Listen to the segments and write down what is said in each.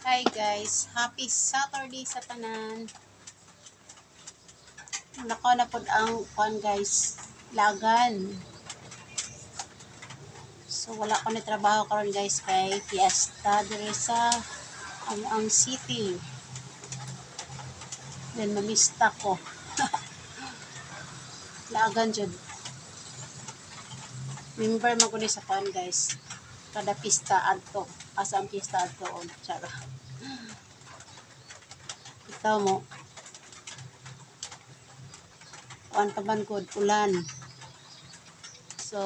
Hi guys, happy Saturday sa tanan. Nako na pod ang kuan guys, lagan. So wala ko na trabaho karon guys kay fiesta dire sa ang city. Then mamista ko. Lagan jud. Member man ko ni sa kuan guys. Kada pista adto, asa ang pista adto on tsara. Ito mo. Kuan pa man gud ulan. So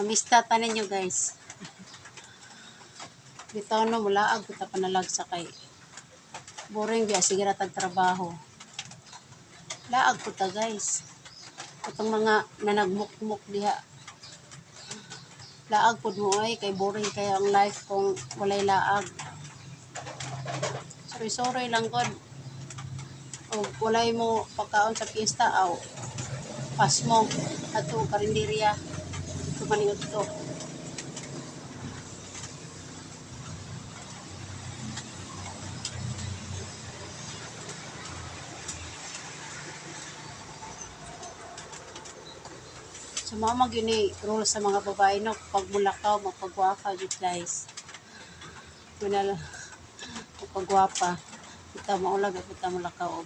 mamista ta ninyo guys. Bitaw no mulaag kita panalag sa kay boring biya sige ra tag trabaho. Laag ko ta guys. Itong mga nanagmukmuk diha. Laag pud mo ay kay boring kay ang life kung walay laag. Sorry lang god. O walay mo pagkaon sa piyesta aw pasmo ato karinderya tumaniud to. So mama gyud rule sa mga babae no pag mulakaw magpagwapa jud guys. Kunala pagwapa kita maulag kita mulakaw.